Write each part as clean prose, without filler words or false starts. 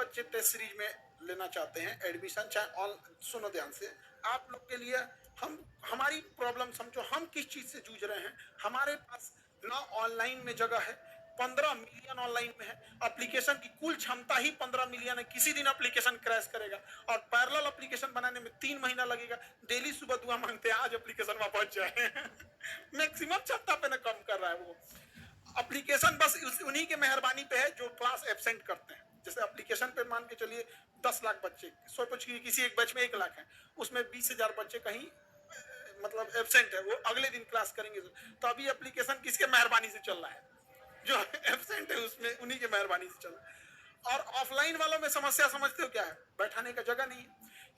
बच्चे test series में लेना चाहते हैं एडमिशन, चाहे ऑन, सुनो ध्यान से, आप लोग के लिए हमारी प्रॉब्लम समझो, हम किस चीज से जूझ रहे हैं। हमारे पास ना ऑनलाइन में जगह है, 15 मिलियन ऑनलाइन में है, एप्लीकेशन की कुल क्षमता ही 15 मिलियन है, किसी दिन एप्लीकेशन क्रैश करेगा, और पैरेलल एप्लीकेशन बनाने में 3 महीना लगेगा। डेली सुबह दुआ मांगते हैं आज एप्लीकेशन वहां पहुंच जाए। मैक्सिमम क्षमता पे ना कम कर रहा है वो एप्लीकेशन, बस उन्हीं के मेहरबानी पे है जो क्लास एब्सेंट करते हैं। जैसे एप्लीकेशन पे मान के चलिए 10 लाख बच्चे, किसी एक बैच में 1 लाख है, उसमें 20,000 बच्चे कहीं मतलब एब्सेंट है, वो अगले दिन क्लास करेंगे। तो अभी एप्लीकेशन किसके मेहरबानी से चल रहा है? जो एब्सेंट है उसमें, उन्हीं के मेहरबानी से चल रहा है। और ऑफलाइन वालों में समस्या समझते हो क्या है? बैठाने का जगह नहीं है,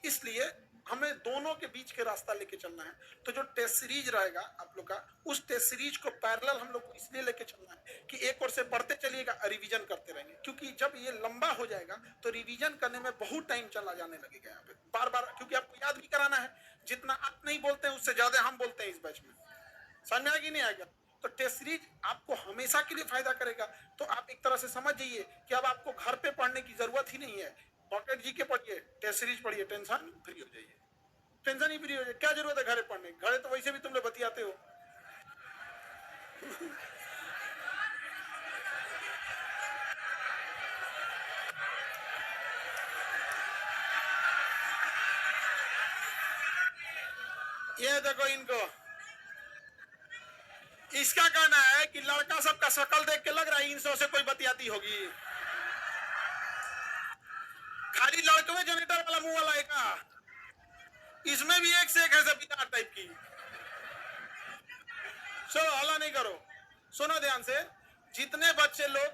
इसलिए हमें दोनों के बीच के रास्ता लेके चलना है। तो जो टेस्ट सीरीज रहेगा आप लोग का, उस टेस्ट सीरीज को पैरेलल हम लोग को इसलिए लेके चलना है कि एक ओर से पढ़ते चलिएगा, रिवीजन करते रहेंगे, क्योंकि जब ये लंबा हो जाएगा तो रिवीजन करने में बहुत टाइम चला जाने लगेगा यहाँ पे बार बार, क्योंकि आपको याद भी कराना है। जितना आप नहीं बोलते हैं उससे ज्यादा हम बोलते हैं इस बैच में, समझ में आएगी नहीं आएगा? तो टेस्ट सीरीज आपको हमेशा के लिए फायदा करेगा। तो आप एक तरह से समझ जाइए कि अब आपको घर पे पढ़ने की जरूरत ही नहीं है, पॉकेट जी के पढ़िए, टेस्ट सीरीज पढ़िए, टेंशन फ्री हो जाइए, टेंशन ही फ्री हो जाए। क्या जरूरत है घरे पढ़ने? घरे तो वैसे भी तुम लोग बतियाते हो। ये देखो इनको, इसका कहना है कि लड़का सबका शक्ल देख के लग रहा है इनसो से कोई बतियाती होगी। खाली लड़के में जनरेटर वाला मुंह वाला है का? इसमें भी एक से एक है सभी टाइप की। चलो हल्ला नहीं करो, सुनो ध्यान से। जितने बच्चे लोग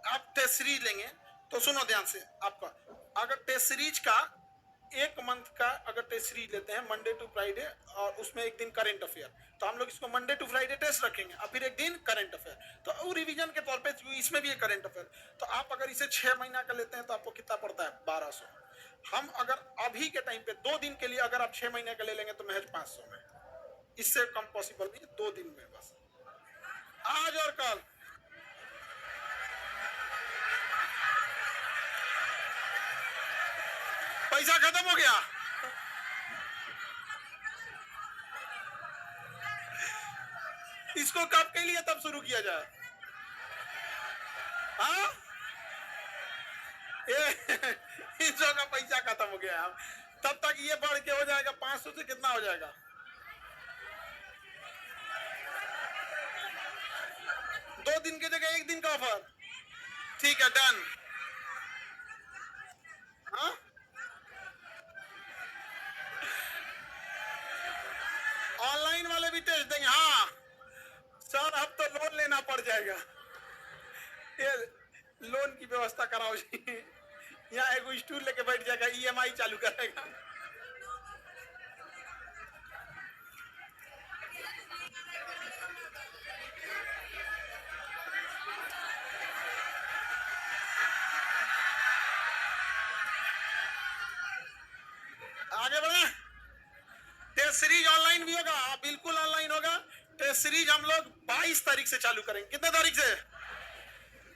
आप टेस्ट सीरीज लेंगे तो सुनो ध्यान से, आपका अगर टेस्ट सीरीज का एक मंथ का अगर टेस्ट सीरीज लेते हैं मंडे टू फ्राइडे, और उसमें एक दिन करंट अफेयर, तो हम लोग इसको मंडे टू फ्राइडे टेस्ट रखेंगे और फिर एक दिन करंट अफेयर, तो वो रिवीजन के तौर पे इसमें भी एक करंट अफेयर। तो आप अगर इसे 6 महीना का लेते हैं तो आपको कितना पड़ता है? 1200। हम अगर अभी के टाइम पे 2 दिन के लिए अगर आप 6 महीने का ले लेंगे तो महज 500 में, इससे कम पॉसिबल नहीं, 2 दिन में बस, आज और कल। पैसा खत्म हो गया। इसको कब के लिए तब शुरू किया जाए? हाँ, इसका का पैसा खत्म हो गया, तब तक ये बढ़ के हो जाएगा 500 से कितना हो जाएगा? 2 दिन की जगह 1 दिन का ऑफर, ठीक है, डन। हाँ, ऑनलाइन वाले भी टेस्ट देंगे। हाँ सर, अब तो लोन लेना पड़ जाएगा, ये लोन की व्यवस्था कराओ जी। यहाँ एक स्टूल लेके बैठ जाएगा, ईएमआई चालू करेगा। आगे बढ़े, टेस्ट सीरीज ऑनलाइन भी होगा, बिल्कुल ऑनलाइन होगा। टेस्ट सीरीज हम लोग 22 तारीख से चालू करेंगे। कितने तारीख से?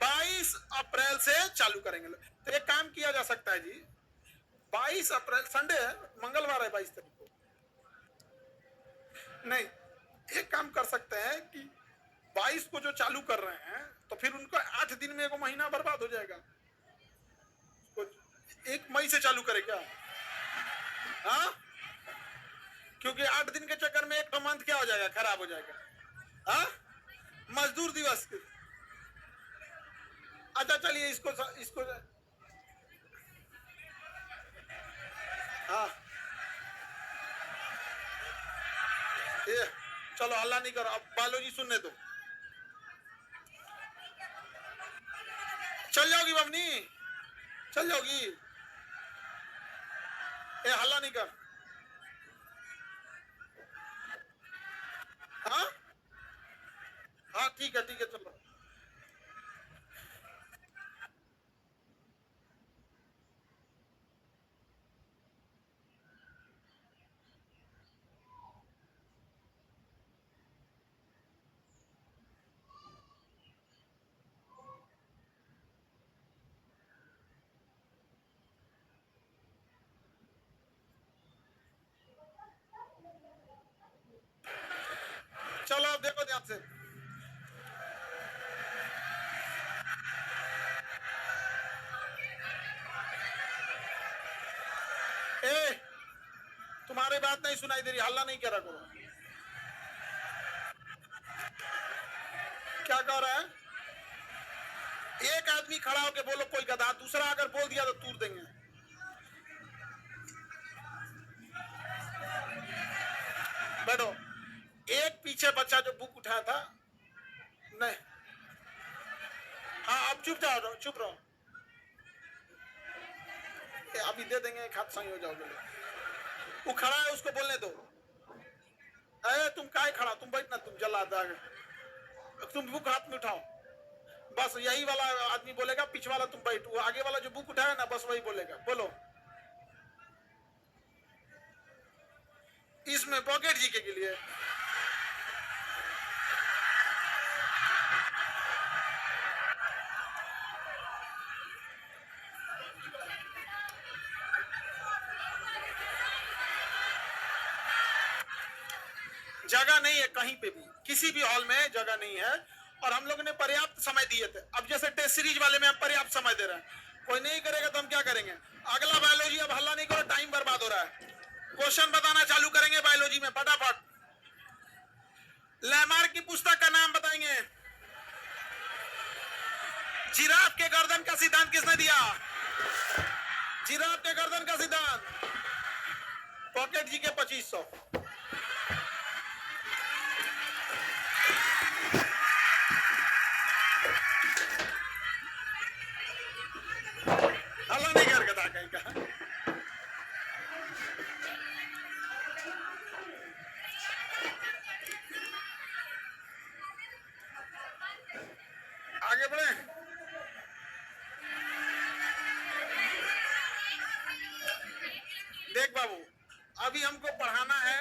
22 अप्रैल से चालू करेंगे। तो एक काम किया जा सकता है जी, 22 अप्रैल संडे है, मंगलवार है 22 तारीख को, नहीं, एक काम कर सकते हैं कि 22 को जो चालू कर रहे हैं तो फिर उनका 8 दिन में 1 महीना बर्बाद हो जाएगा। तो 1 मई से चालू करे क्या? हाँ, क्योंकि 8 दिन के चक्कर में एक मंथ क्या हो जाएगा? खराब हो जाएगा। हाँ, मजदूर दिवस। अच्छा चलिए, इसको हाँ, ये चलो हल्ला नहीं करो, अब बालोजी सुनने दो। चल जाओगी बबनी, चल जाओगी, ये हल्ला नहीं कर। हाँ हाँ, ठीक है ठीक है, चलो। कोई बात नहीं सुनाई दे रही, हल्ला नहीं करा करो। क्या कह रहा है? एक आदमी खड़ा होकर बोलो कोई गधा, दूसरा अगर बोल दिया तो तूर देंगे। बैठो। एक पीछे बच्चा जो बुक उठाया था, नहीं, हाँ अब चुप जाओ, चुप रहो, अभी दे देंगे, एक हाथ सही हो जाओगे। वो खड़ा है, उसको बोलने दो। अरे तुम काहे खड़ा, तुम बैठना, तुम जला दाग, तुम बुक हाथ में उठाओ। बस यही वाला आदमी बोलेगा, पीछे वाला तुम बैठो, आगे वाला जो बुक उठाया ना बस वही बोलेगा। बोलो। इसमें पॉकेट जी के लिए जगह नहीं है, कहीं पे भी किसी भी हॉल में जगह नहीं है, और हम लोगों ने पर्याप्त समय दिए थे। अब जैसे टेस्ट सीरीज वाले में हम पर्याप्त समय दे रहे हैं, कोई नहीं करेगा तो हम क्या करेंगे? अगला बायोलॉजी, अब हल्ला नहीं करो, टाइम बर्बाद हो रहा है। क्वेश्चन बताना चालू करेंगे बायोलॉजी में, फटाफट। लैमार की पुस्तक का नाम बताएंगे। जिराफ के गर्दन का सिद्धांत किसने दिया? जिराफ के गर्दन का सिद्धांत। पॉकेट जी के 2500। हल्ला नहीं कर गधा कहीं का। आगे बढ़े। देख बाबू, अभी हमको पढ़ाना है,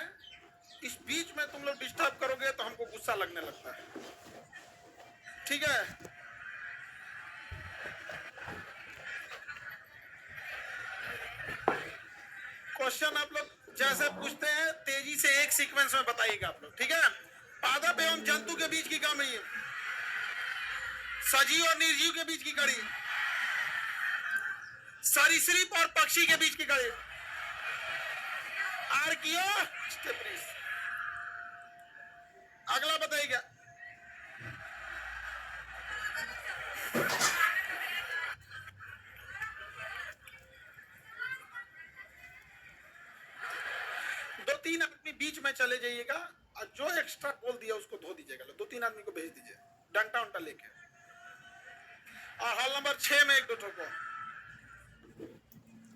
इस बीच में तुम लोग डिस्टर्ब करोगे तो हमको गुस्सा लगने लगता है, ठीक है? क्वेश्चन आप लोग जैसे पूछते हैं तेजी से एक सीक्वेंस में बताइएगा आप लोग, ठीक है? पादप एवं जंतु के बीच की कड़ी, सजीव और निर्जीव के बीच की कड़ी, सरीसृप और पक्षी के बीच की कड़ी, आर्कियो। अगला बताइएगा। दो तीन आदमी बीच में चले जाइएगा, और जो एक्स्ट्रा बोल दिया उसको धो दीजिएगा। दो तीन आदमी को भेज दीजिए डंटा उंटा लेके। और हॉल नंबर 6 में एक दो ठोको,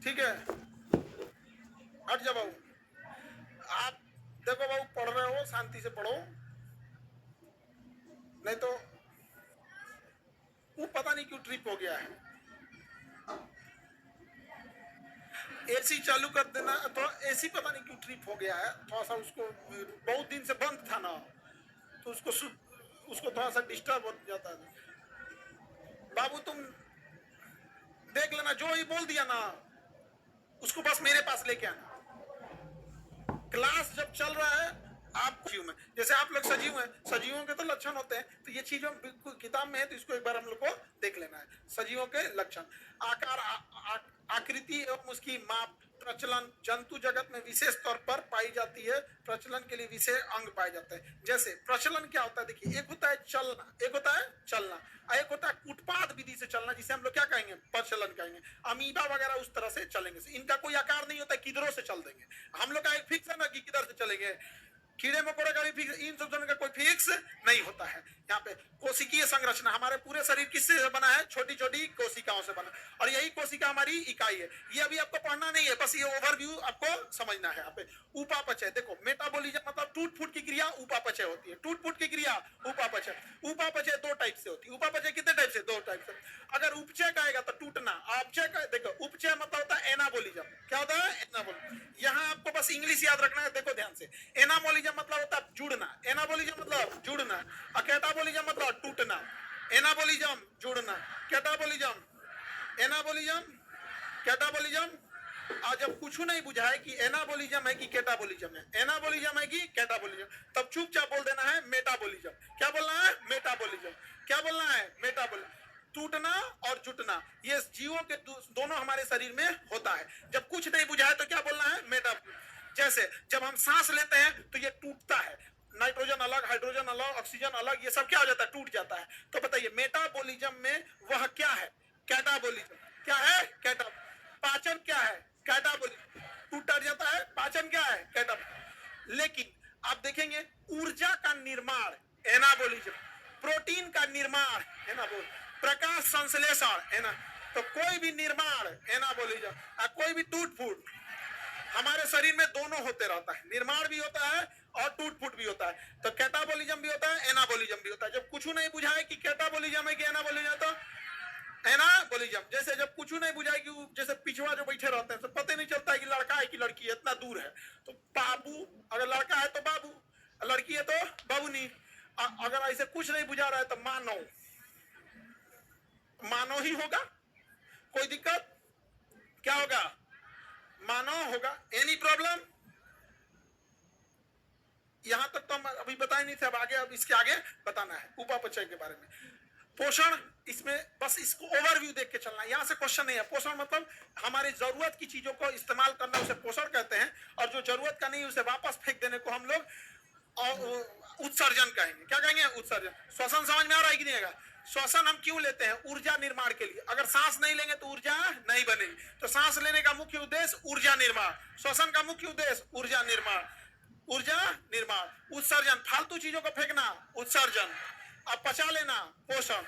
ठीक है? हट जाओ बाबू। आप देखो बाबू, पढ़ रहे हो शांति से पढ़ो, नहीं तो वो पता नहीं क्यों ट्रिप हो गया है। एसी चालू कर देना, तो एसी पता नहीं क्यों ट्रिप हो गया है, थोड़ा सा उसको, बहुत दिन से बंद था ना, तो उसको थोड़ा सा डिस्टर्ब हो जाता है। बाबू तुम देख लेना, जो ही बोल दिया ना उसको बस मेरे पास लेके आना। क्लास जब चल रहा है, आप सजीव में, जैसे आप लोग सजीव हैं, सजीवों के तो लक्षण होते हैं, तो ये चीज बिल्कुल किताब में है, तो इसको एक बार हम लोग को देख लेना है। सजीवों के लक्षण, आकार, आकृति एवं उसकी माप, प्रचलन जंतु जगत में विशेष तौर पर पाई जाती है, प्रचलन के लिए विशेष अंग पाए जाते हैं। जैसे प्रचलन क्या होता है, देखिए, एक होता है चलना, एक होता है चलना, एक होता है कूटपाद विधि से चलना, जिसे हम लोग क्या कहेंगे? प्रचलन कहेंगे। अमीबा वगैरह उस तरह से चलेंगे, इनका कोई आकार नहीं होता, किधरों से चल देंगे। हम लोग का एक फिक्स है ना कि किधर से चलेंगे। कीड़े मकोड़े का भी फिक्स, इन सब का कोई फिक्स नहीं होता है। यहाँ पे कोशिकीय संरचना, हमारे पूरे शरीर किससे बना है? छोटी छोटी कोशिकाओं से बना, और यही कोशिका हमारी इकाई है। ये अभी आपको पढ़ना नहीं है, बस ये ओवरव्यू आपको समझना है। यहाँ पे उपापचय, देखो, मेटाबॉलिज्म मतलब टूट फूट की क्रिया उपापचय होती है। टूट फूट की क्रिया उपापचय। उपापचय दो टाइप से होती है। उपापचय कितने टाइप से? दो टाइप से। अगर उपचय का आएगा तो टूटना, अपचय का, देखो, उपचय मतलब होता है एनाबोलिज्म। क्या होता है? एनाबोलिज्म। यहाँ आपको बस इंग्लिश याद रखना है, देखो ध्यान से। एनाबोलिज्म मतलब होता है जुड़ना, एनाबोलिज्म मतलब जुड़ना, और कैटाबोलिज्म मतलब टूटना। एनाबोलिज्म जुड़ना, कैटाबोलिज्म, एनाबोलिज्म, कैटाबोलिज्म। और जब कुछ नहीं बुझा है कि एनाबोलिज्म है कि कैटाबोलिज्म है, एनाबोलिज्म है कि कैटाबोलिज्म, तब चुपचाप बोल देना है मेटाबोलिज्म। क्या बोलना है? मेटाबोलिज्म। क्या बोलना है? मेटाबोलिज्म। टूटना और जुटना, ये जीवों के दोनों हमारे शरीर में होता है। जब कुछ नहीं बुझा है तो क्या बोलना है? मेटाबोलिज्म। जैसे जब हम सांस लेते हैं तो ये टूटता है, नाइट्रोजन अलग, हाइड्रोजन अलग, ऑक्सीजन अलग, ये सब क्या हो जाता है, टूट जाता है। तो बताइए मेटाबॉलिज्म में वह क्या है, कैटाबॉलिज्म। क्या है, कैटा। पाचन क्या है, कैटाबॉलिज्म। टूट जाता है, पाचन क्या है, कैटाबॉलिज्म। लेकिन आप देखेंगे ऊर्जा का निर्माण एनाबॉलिज्म, प्रोटीन का निर्माण एनाबॉल, प्रकाश संश्लेषण है ना, तो कोई भी निर्माण एनाबॉलिज्म, कोई भी टूट फूट हमारे शरीर में दोनों होते रहता है, निर्माण भी होता है और टूट फूट भी होता है। तो कैटाबॉलिज्म भी होता है, एनाबॉलिज्म भी होता है। जब कुछ नहीं बुझाए कि कैटाबॉलिज्म है कि एनाबॉलिज्म, तो एनाबॉलिज्म। जैसे जब कुछ नहीं बुझाए कि जैसे पिछवा जो बैठे रहते हैं तो पता नहीं चलता है कि लड़का है कि लड़की है, इतना दूर है। तो बाबू, अगर लड़का है तो बाबू, लड़की है तो बाबूनी। अगर ऐसे कुछ नहीं बुझा रहा है तो मानो, मानो ही होगा। कोई दिक्कत, क्या होगा, मानो होगा। एनी प्रॉब्लम, यहां तक तो हम अभी बताए नहीं थे, अब आगे, अब इसके आगे बताना है उपापचय के बारे में। पोषण, इसमें बस इसको ओवरव्यू देख के चलना है, यहां से क्वेश्चन नहीं है। पोषण मतलब हमारी जरूरत की चीजों को इस्तेमाल करना, उसे पोषण कहते हैं। और जो जरूरत का नहीं उसे वापस फेंक देने को हम लोग उत्सर्जन कहेंगे। क्या कहेंगे, उत्सर्जन। श्वसन समझ में आ रहा है कि नहीं आएगा। श्वसन हम क्यों लेते हैं, ऊर्जा निर्माण के लिए। अगर सांस नहीं लेंगे तो ऊर्जा नहीं बनेगी। तो सांस लेने का मुख्य उद्देश्य ऊर्जा निर्माण, श्वसन का मुख्य उद्देश्य ऊर्जा निर्माण, ऊर्जा निर्माण। उत्सर्जन, फालतू चीजों को फेंकना, उत्सर्जन। अब पचा लेना, पोषण।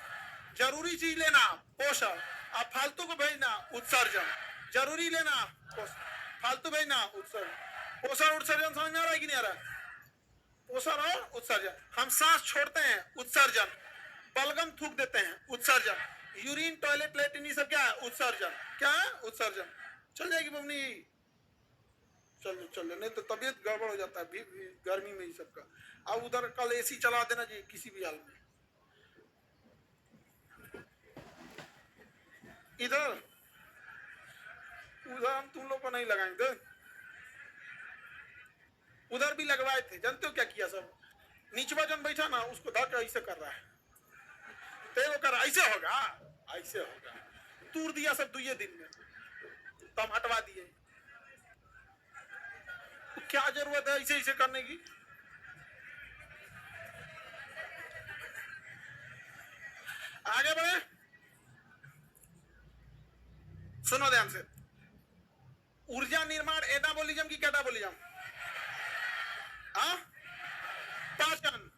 जरूरी चीज लेना, पोषण। अब फालतू को भेजना, उत्सर्जन। जरूरी लेना, पोषण। फालतू भेजना, उत्सर्जन। पोषण उत्सर्जन समझ में आ रहा है कि नहीं आ रहा है। पोषण और उत्सर्जन। हम सांस छोड़ते हैं, उत्सर्जन। बलगम थूक देते हैं, उत्सर्जन। यूरिन, टॉयलेट, लेट्रिन, ये सब क्या है, उत्सर्जन। क्या है, उत्सर्जन। चल जाएगी मम्मी, चलो चलो, नहीं तो तबीयत गड़बड़ हो जाता है गर्मी में ही सबका। अब उधर कल एसी चला देना जी किसी भी हाल में। इधर उधर हम तुम लोग को नहीं लगाएंगे, उधर भी लगवाए थे। जानते हो क्या किया सब, नीचवा जन बैठा ना उसको धक्का ऐसे कर रहा है, तेरे कर ऐसे होगा, ऐसे होगा। तूर दिया सब 2 दिन में, तो हम हटवा दिए। तो क्या जरूरत है ऐसे ऐसे करने की। आगे बढ़े, सुनो ध्यान से। ऊर्जा निर्माण एनाबॉलिज्म की कैटाबॉलिज्म, पाचन,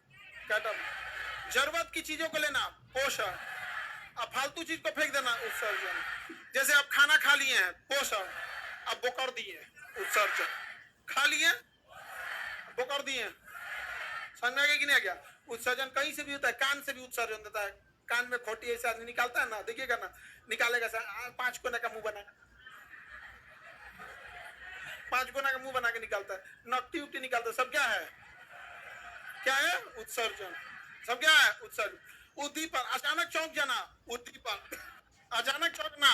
कैटाबॉलिज्म। जरूरत की चीजों को लेना, पोषण। अब फालतू चीज को फेंक देना, उत्सर्जन। जैसे आप खाना खा लिए हैं, पोषण। अब बोकर दिए, उत्सर्जन। खा लिए, बोकर दिए, समझ में आ गया कि नहीं आ गया। उत्सर्जन कहीं से भी होता है, कान से भी उत्सर्जन होता है। कान में खोटी ऐसे आदमी निकालता है ना, देखिएगा ना, निकालेगा 5 कोना का मुंह बना, 5 कोना का मुंह बना के निकालता है, नकटी उकटी निकालता है, सब क्या है, क्या है, उत्सर्जन। सब क्या है, उत्सर्जन। उद्दीपन, अचानक चौंक जाना, उद्दीपन। अचानक चौंकना,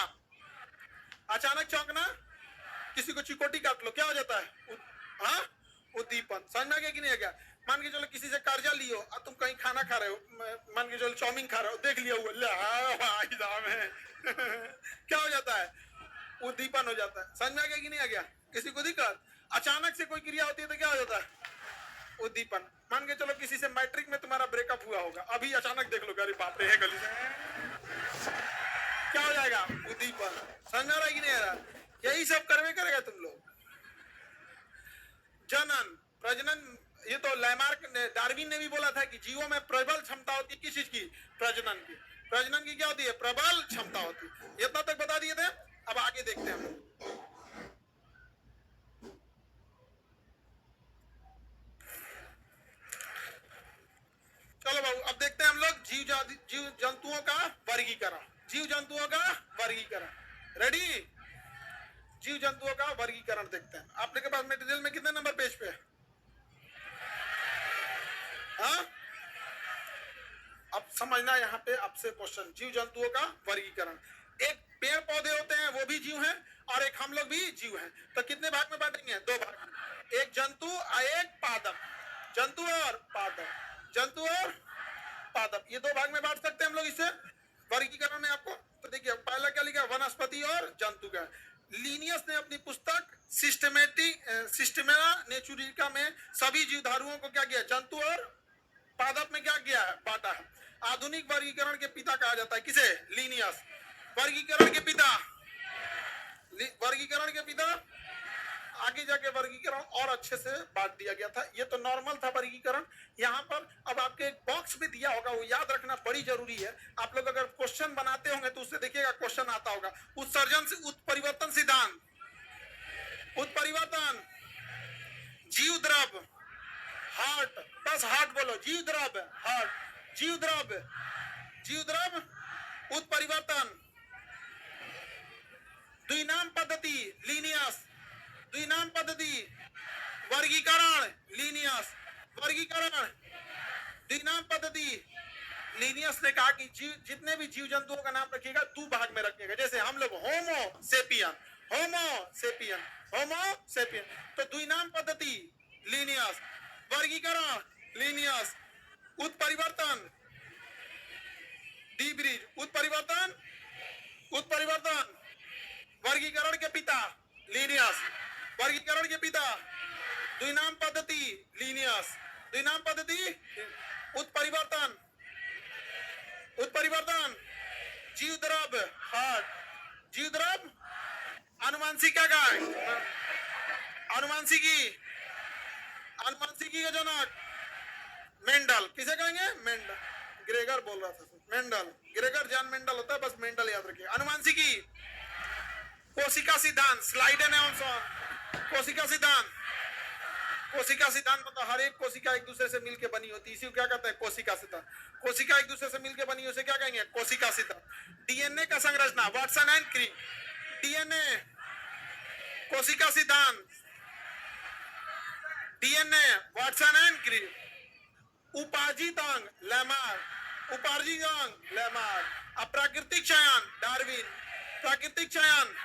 अचानक चौंकना, किसी को चिकोटी काट लो, क्या हो जाता है, उद्दीपन। समझ में आ गया कि नहीं आ गया। मान के चलो किसी से कर्जा लियो और तुम कहीं खाना खा रहे हो, मान के चलो चाउमीन खा रहे हो, देख लिया हुआ है क्या हो जाता है, उद्दीपन हो जाता है। समझ में आ गया कि नहीं आ गया, किसी को दिक्कत। अचानक से कोई क्रिया होती है तो क्या हो जाता है, उद्दीपन। मान के चलो किसी से मैट्रिक में तुम्हारा ब्रेकअप हुआ होगा, अभी अचानक देख लो, अरे बाप रे है गली से, क्या हो जाएगा, उद्दीपन। समझ में आ रहा है कि नहीं आ रहा। यही सब करवे करेगा तुम लोग। जनन, प्रजनन, ये तो लैमार्क ने, डार्विन ने भी बोला था कि जीवों में प्रबल क्षमता होती है, किस चीज की, प्रजनन की। प्रजनन की क्या होती है, प्रबल क्षमता होती है। इतना तक बता दिए थे। अब आगे देखते हैं हम लोग। चलो बाबू, अब देखते हैं हम लोग जीव जंतुओं का वर्गीकरण। जीव जंतुओं का वर्गीकरण, रेडी। जीव जंतुओं का वर्गीकरण देखते हैं। आपने के पास मटेरियल में कितने नंबर पेज पे है, अब समझना यहाँ पे आपसे क्वेश्चन। जीव जंतुओं का वर्गीकरण, एक पेड़ पौधे होते हैं वो भी जीव हैं, और एक हम लोग भी जीव हैं। तो कितने भाग में बांटेंगे, 2 भाग में, एक जंतु और एक पादप। जंतु और पादप, जंतु और पादप, ये 2 भाग में बांट सकते हैं हम लोग इसे वर्गीकरण में आपको। तो देखिए पहला क्या लिखा, वनस्पति और जंतु का। लीनियस ने अपनी पुस्तक सिस्टमेरा नेचुरिका में सभी जीवधारुओं को क्या किया, जंतु और पादप में क्या किया है, बांटा है। आधुनिक वर्गीकरण के पिता कहा जाता है किसे, लीनियस। वर्गीकरण के पिता, वर्गीकरण के पिता। आगे जाके वर्गीकरण और अच्छे से बांट दिया गया था। ये तो नॉर्मल था वर्गीकरण। यहाँ पर अब आपके एक बॉक्स में दिया होगा, वो याद रखना बड़ी जरूरी है। आप लोग अगर क्वेश्चन बनाते होंगे तो उससे देखिएगा क्वेश्चन आता होगा। उत्सर्जन से उत्परिवर्तन सिद्धांत, उत्परिवर्तन, जीव द्रव, हार्ट, बस हार्ट बोलो, जीव द्रव, हार्ट, जीव द्रव, जीव द्रव, उत्परिवर्तन, द्विनाम पद्धति, लीनियस, द्विनाम पद्धति, वर्गीकरण, लीनियस, वर्गीकरण, द्विनाम पद्धति। लीनियस ने कहा कि जितने भी जीव जंतुओं का नाम रखिएगा दो भाग में रखिएगा। जैसे हम लोग होमो सेपियन, होमो सेपियन, होमो सेपियन, तो द्विनाम पद्धति लीनियस, वर्गीकरण लीनियस, उत्परिवर्तन डीब्रीज, उत्परिवर्तन, उत्परिवर्तन, वर्गीकरण के पिता लीनियस, वर्गीकरण के पिता, द्विनाम पद्धति लीनियस, द्विनाम पद्धति, उत्परिवर्तन, उत्परिवर्तन, जीव द्रव, हार्ट, जीव द्रव, अनुवांशिकी का, अनुवांशिकी, अनुवांशिकी का जनक मेंडल। किसे कहेंगे, मेंडल। ग्रेगर बोल रहा था, मेंडल, ग्रेगर जॉन मेंडल होता है, बस मेंडल याद रखिए। अनुवांशिकी, कोशिका सिद्धांत, स्लाइडन एवं कोशिका सिद्धांत, कोशिका सिद्धांत मतलब हर एक कोशिका एक दूसरे से मिलकर बनी होती है, इसी को क्या कहते हैं, कोशिका सिद्धांत। कोशिका एक दूसरे से मिलकर बनी, उसे क्या कहेंगे, कोशिका सिद्धांत। डीएनए का संरचना, वाटसन एंड क्रिक, डीएनए, कोशिका सिद्धांत, डीएनए, वाटसन एंड क्रिक। उपार्जित अंग, लेमार, उपार्जित अंग, लेमार। अप्राकृतिक चयन, डार्विन, प्राकृतिक चयन,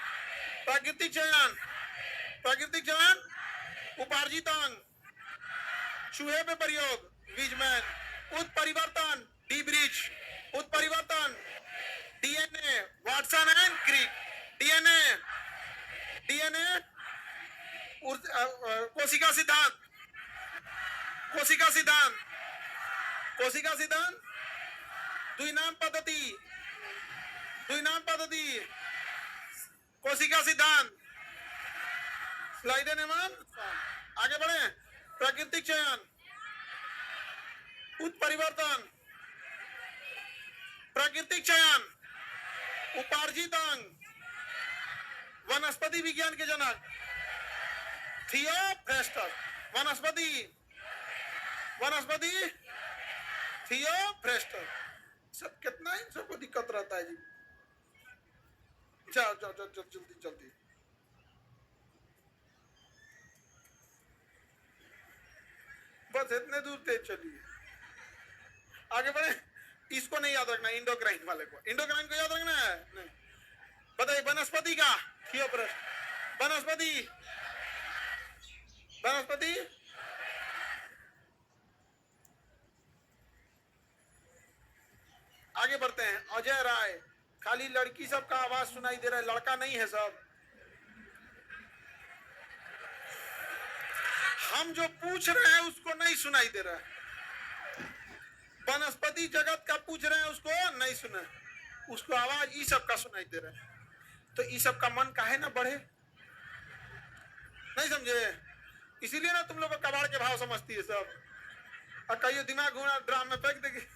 प्राकृतिक चयन, प्राकृतिक चयन, उपार्जित अंग, चूहे पे प्रयोग, विजमैन। उत्परिवर्तन, डीब्रीज, उत्परिवर्तन, DNA, Watson and Crick, DNA, DNA, कोशिका सिद्धांत, कोशिका सिद्धांत, कोशिका सिद्धांत, द्विनाम पद्धति, द्विनाम पद्धति, कोशिका सिद्धांत, स्लाइड एवं आगे बढ़े। प्राकृतिक चयन, उत्परिवर्तन, प्राकृतिक चयन, उपार्जित अंग, वनस्पति विज्ञान के जनक थियोफ्रेस्टस, वनस्पति, वनस्पति थियोफ्रेस्टस। सब कितना इन सबको दिक्कत रहता है जी। जाओ जाओ जाओ जल्दी जल्दी। बस इतने दूर तेज चलिए, आगे बढ़े। इसको नहीं याद रखना, इंडोक्राइन वाले को, इंडोक्राइन को याद रखना है। नहीं बताइए, वनस्पति का थियोफ्रेस्टस, वनस्पति, वनस्पति, आगे बढ़ते हैं। अजय राय, खाली लड़की सबका आवाज सुनाई दे रहा है, लड़का नहीं है सब। हम जो पूछ रहे हैं उसको नहीं सुनाई दे रहा है। वनस्पति जगत का पूछ रहे हैं, उसको नहीं सुना, उसको आवाज ई सब का सुनाई दे रहा है। तो ई सब का मन काहे ना बढ़े, नहीं समझे? इसीलिए ना तुम लोग को कबाड़ के भाव समझती है सब, और कहियो दिमाग घुमा ड्राम में फेंक देगी।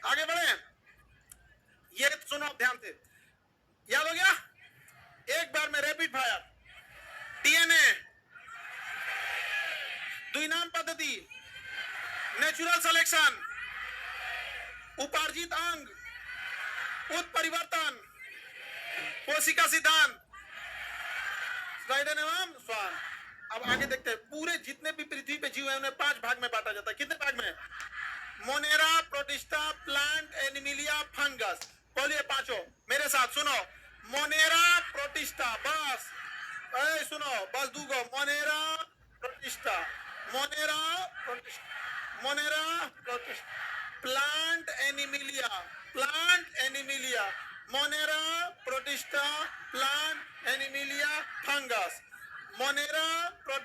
आगे बढ़े, ये सुनो ध्यान से, याद हो गया? एक बार में रैपिड फायर। डीएनए, द्विनाम पद्धति, नेचुरल सिलेक्शन, उपार्जित अंग, उत्परिवर्तन, कोशिका सिद्धांत, स्लाइडन एवं स्वान। अब आगे देखते हैं। पूरे जितने भी पृथ्वी पे जीव है उन्हें 5 भाग में बांटा जाता है। कितने भाग में? Monera, Protista, plant, Animalia, fungus. बोलिए पांचों मेरे साथ, सुनो। मोनेरा, प्रोटिस्टा, बस सुनो, बस दूगो। Monera, protista, Monera, protista, Monera, Protista, plant, Animalia, plant, Animalia.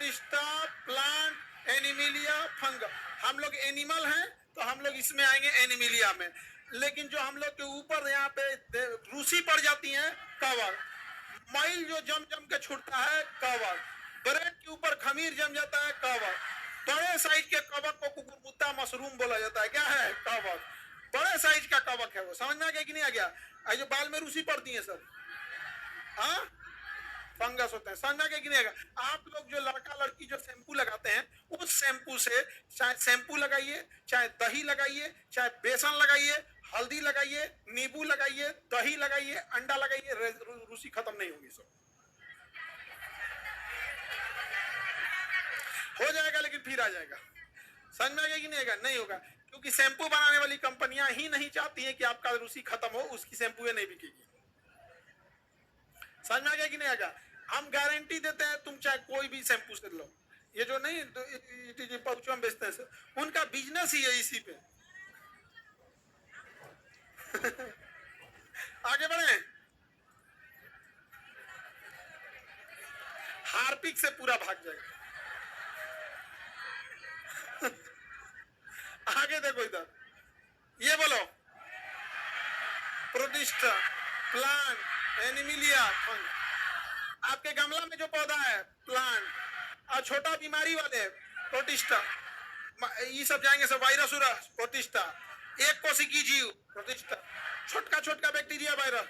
Protista, plant, Animalia, fungus. हम लोग एनिमल हैं तो हम लोग इसमें आएंगे एनिमिलिया में। लेकिन जो हम लोग के ऊपर यहाँ पे रूसी पड़ जाती है कवक, माइल जो जम जम के छूटता है कवक, ब्रेड के ऊपर खमीर जम जाता है कवक, बड़े साइज के कवक को कुकुरमुत्ता मशरूम बोला जाता है। क्या है? कवक। बड़े साइज का कवक है वो। समझ में आ गया कि नहीं आ गया? जो बाल में रूसी पड़ती है सब, हाँ, फंगस होते हैं। समझ में आ गया कि नहीं आ गया? आप लोग जो लड़का लड़की जो शैम्पू लगाते हैं, उस शैम्पू से चाहे शैम्पू लगाइए, चाहे दही लगाइए, चाहे बेसन लगाइए, हल्दी लगाइए, नींबू लगाइए, दही लगाइए, अंडा लगाइए, रूसी खत्म नहीं होगी। सब हो जाएगा लेकिन फिर आ जाएगा। समझ में आ गया कि नहीं आएगा? नहीं होगा, क्योंकि शैम्पू बनाने वाली कंपनियां ही नहीं चाहती हैं कि आपका रूसी खत्म हो, उसकी शैम्पू नहीं बिकेगी। समझ में आ गया कि नहीं आएगा? हम गारंटी देते हैं, तुम चाहे कोई भी शैम्पू से लो। ये जो नहीं पाउच में बेचते हैं, उनका बिजनेस ही है इसी पे। आगे बढ़े। हार्पिक से पूरा भाग जाएगा। आगे देखो इधर, ये बोलो, प्रोटिस्टा, प्लांट, एनिमिलिया, फंगस। आपके गमला में जो पौधा है प्लांट, और छोटा बीमारी वाले प्रोटिस्टा, ये सब जाएंगे सब वायरस उरस प्रोटिस्टा, एक कोशिकी जीव प्रोटिस्टा, छोटका छोटका बैक्टीरिया वायरस।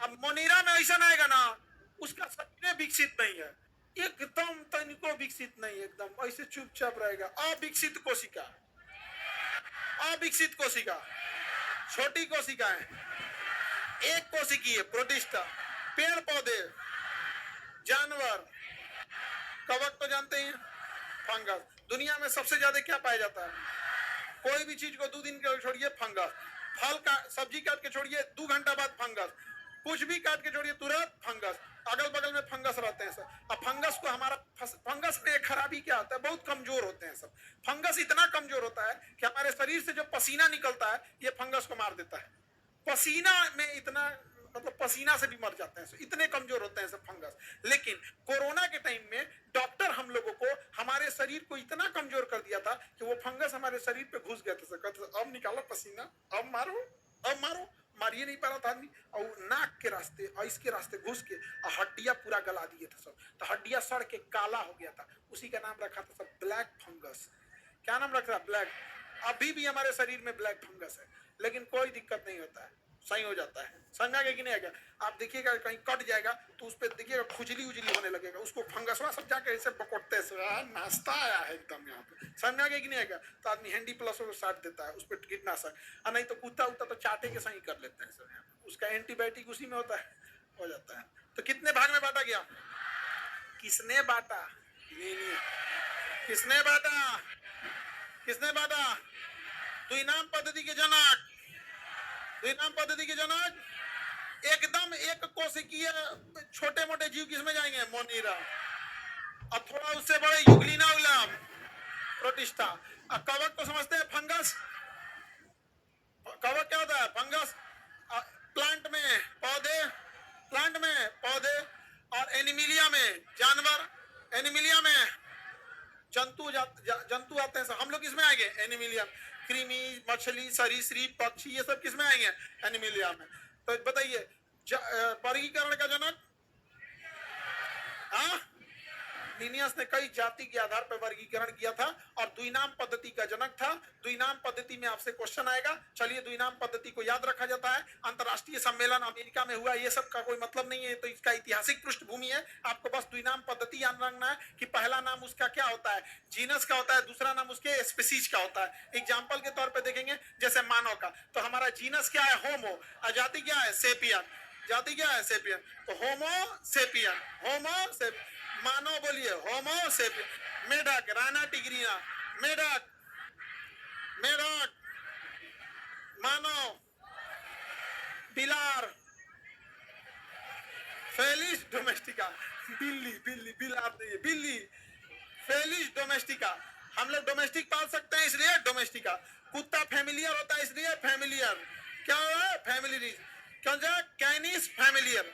अब मोनीरा में ऐसा आएगा ना, उसका शरीर विकसित नहीं है, एकदम तनिको विकसित नहीं, एकदम ऐसे चुपचाप रहेगा। अविकसित कोशिका, अविकसित कोशिका, छोटी कोशिका है, एक कोशिकीय प्रोटिस्टा। पेड़ पौधे, जानवर, कवक तो जानते हैं, फंगस। दुनिया में सबसे ज्यादा क्या पाया जाता है? कोई भी चीज को 2 दिन के छोड़िए फंगस, फल का सब्जी काट के छोड़िए 2 घंटा बाद फंगस, कुछ भी काट के छोड़िए तुरंत फंगस। अगल बगल में फंगस रहते हैं सब। अब फंगस को हमारा फंगस में खराबी क्या होता है? बहुत कमजोर होते हैं सब। फंगस इतना कमजोर होता है कि हमारे शरीर से जो पसीना निकलता है ये फंगस को मार देता है। पसीना में इतना, मतलब पसीना से भी मर जाते हैं, इतने कमजोर होते हैं सब फंगस। लेकिन कोरोना के टाइम में डॉक्टर हम लोगों को, हमारे शरीर को इतना कमजोर कर दिया था कि वो फंगस हमारे शरीर पे घुस गया था। कहते अब निकालो पसीना, अब मारो, अब मारो। मारिए नहीं पा रहा था आदमी, और नाक के रास्ते और इसके रास्ते घुस के हड्डियां पूरा गला दिए थे सब। तो हड्डियां सड़ के काला हो गया था। उसी का नाम रखा था सब ब्लैक फंगस। क्या नाम रखा? ब्लैक। अभी भी हमारे शरीर में ब्लैक फंगस है, लेकिन कोई दिक्कत नहीं होता है, सही हो जाता है। समझ आ गया कि नहीं आ गया? आप देखिएगा कहीं कट जाएगा तो उस पर देखिएगा खुजली उजली होने लगेगा, उसको फंगसवा सब जाके ऐसे पकड़ते हैं। नाश्ता आया है एकदम यहाँ पे। समझ आ गया कि नहीं आ गया? तो आदमी हैंडी प्लस को साट देता है, उस पर कीटनाशक, और नहीं तो कुत्ता उत्ता तो चाटे के सही कर लेते हैं सब। यहाँ पे उसका एंटीबायोटिक उसी में होता है, हो जाता है। तो कितने भाग में बांटा गया? किसने बांटा? किसने बांटा? किसने बांटा? द्विनाम पद्धति के जनक, द्विनाम पद्धति के जनक एकदम एक कोशिकीय छोटे मोटे जीव किसमें जाएंगे? मोनीरा। और थोड़ा उससे बड़े युगलिना उलाम, प्रोटिस्टा। और कवक को समझते हैं फंगस। कवक क्या होता है? फंगस। प्लांट में पौधे, प्लांट में पौधे, और एनिमिलिया में जानवर, एनिमिलिया में जंतु जंतु आते हैं। हम लोग इसमें आएंगे एनिमिलिया। कृमि, मछली, सरीसृप, पक्षी, ये सब किसमें आएंगे? एनिमिलिया में। तो बताइए वर्गीकरण का जनक, हाँ, लिनियस ने कई जाति के आधार पर वर्गीकरण किया था और द्विनाम पद्धति का जनक था। द्विनाम पद्धति में आपसे क्वेश्चन आएगा। चलिए, द्विनाम पद्धति को याद रखा जाता है। अंतरराष्ट्रीय सम्मेलन अमेरिका में हुआ, ये सब का कोई मतलब नहीं है, तो इसका ऐतिहासिक पृष्ठभूमि है। आपको बस द्विनाम पद्धति याद रखना है कि पहला नाम उसका क्या होता है? जीनस का होता है, दूसरा नाम उसके स्पीसीज का होता है। एग्जाम्पल के तौर पर देखेंगे, जैसे मानव का, तो हमारा जीनस क्या है? होमो। जाति क्या है? सेपियन। जाति क्या है? सेपियन। तो होमो सेपियन, होमो सेपियन। मानव बोलिए होमो सेपियन। मेढक, राना टिग्रिना, मेढक, मेढक, मानव, बिलार, फेलिस डोमेस्टिका, बिल्ली, बिल्ली, बिलार नहीं, बिल्ली, फेलिस डोमेस्टिका। हम लोग डोमेस्टिक पाल सकते हैं इसलिए डोमेस्टिका। कुत्ता फैमिलियर होता है इसलिए फैमिलियर। क्या है? फैमिली। क्यों? कैनिस फैमिलियर।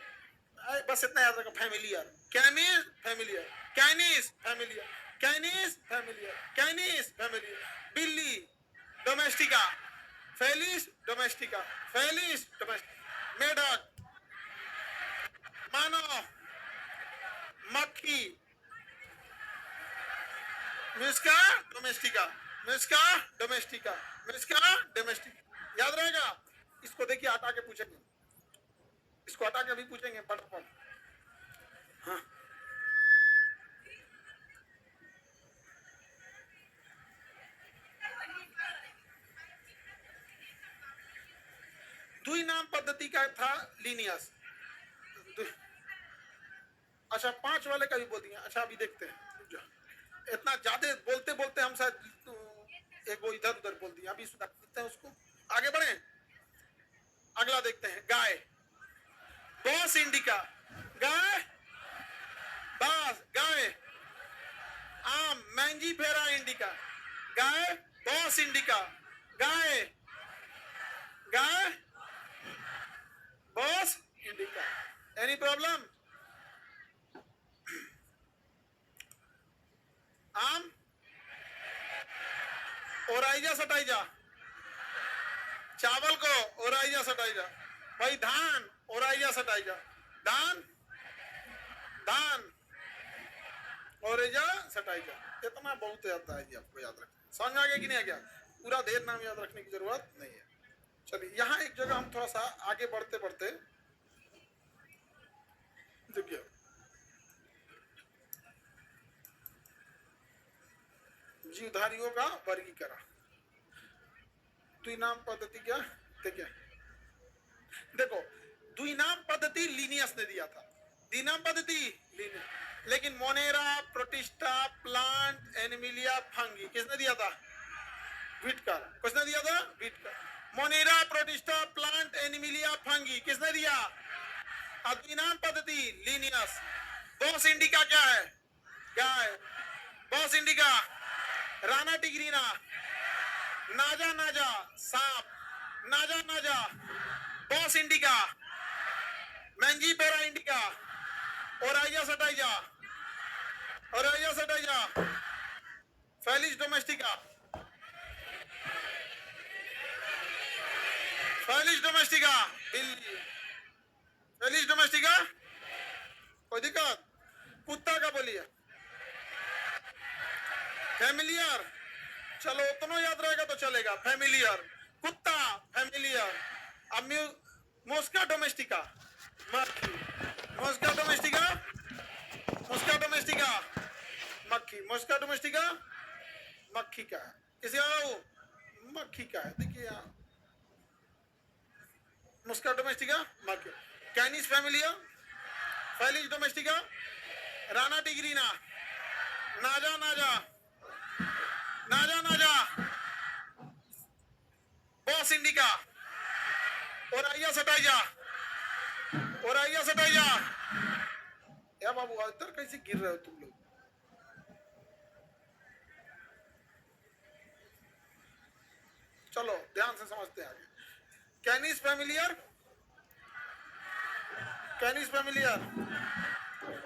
बस इतना याद रखो, फैमिलियर। कैनिस फैमिलियर, कैनिस फैमिलियर, कैनिस फैमिलियर, कैनिस फैमिलियर, बिल्ली डोमेस्टिका, फेलिस डोमेस्टिका, फेलिस डोमेस्टिका, मेढक, मानव, मक्खी, मिस्का डोमेस्टिका, मिस्का डोमेस्टिका, मिस्का डोमेस्टिका। याद रहेगा? इसको देखिए हटा के पूछेंगे, इसको हटा के अभी पूछेंगे फटाफट। हाँ, दुई नाम पद्धति का था लीनियस। अच्छा 5 वाले का भी बोल दिया। अच्छा अभी देखते हैं, इतना ज्यादा बोलते बोलते हम शायद एक वो इधर उधर बोल दिया, अभी सुधार देते हैं उसको। आगे बढ़े, अगला देखते हैं। गाय, बॉस इंडिका, गाय, बास, गाय, आम, मैंजी फेरा इंडिका, गाय, बॉस इंडिका, गाय, गाय, बॉस इंडिका। Any problem? आम, ओराइजा सटाइजा, चावल को ओराइजा सटाइजा, भाई धान ओराइजा सटाइजा, धान, धान ओरेजा सटाइजा। इतना बहुत आता है जी, आपको याद रखना। समझ आ गया कि नहीं आ गया? पूरा ढेर नाम याद रखने की जरूरत नहीं है। चलिए यहाँ एक जगह हम थोड़ा सा आगे बढ़ते बढ़ते देखिए, जीवधारियों का वर्गीकरण, द्विनाम पद्धति क्या देखिए, देखो द्विनाम पद्धति लीनियस ने दिया था, द्विनाम पद्धति लीनियस, लेकिन Monera, Protista, plant, Animalia, Fungi किसने दिया था? व्हिटकर। किसने दिया था? Whittaker. Monera, Protista, plant, Animalia, Fungi किसने दिया? द्विनाम पद्धति लीनियस। बॉस इंडिका क्या है? गाय, बॉस इंडिका, राना टिग्रीना, नाजा नाजा सांप, नाजा नाजा, बॉस इंडिका, मैंजी पेरा इंडिका, ओराइजा सटाइजा, ओराइजा सटाइजा, फेलिस डोमेस्टिका, फेलिस डोमेस्टिका, बिल्ली, फेलिस डोमेस्टिका। कोई दिक्कत? कुत्ता का बोलिए, फैमिलियर, चलो उतना याद रहेगा तो चलेगा। फैमिलियर, कुत्ता फैमिलियर। अब मोस्का डोमेस्टिका, मक्खी, मोस्का डोमेस्टिका, मोस्का डोमेस्टिका, मक्खी, मोस्का डोमेस्टिका, मक्खी का है। किसी आओ, मक्खी का है। देखिए यहाँ मोस्का डोमेस्टिका, मक्खी। Canis familiaris, Felis domestica, Rana tigrina, नाजा नाजा, नाजा नाजा, बॉस इंडिका, ओराइया सटाइजा, ओराइया सटाइजा। या बाबू इधर कैसे गिर रहे हो तुम लोग? चलो ध्यान से समझते हैं आगे। कैनिस फैमिलियर, कैनिस फैमिलियर,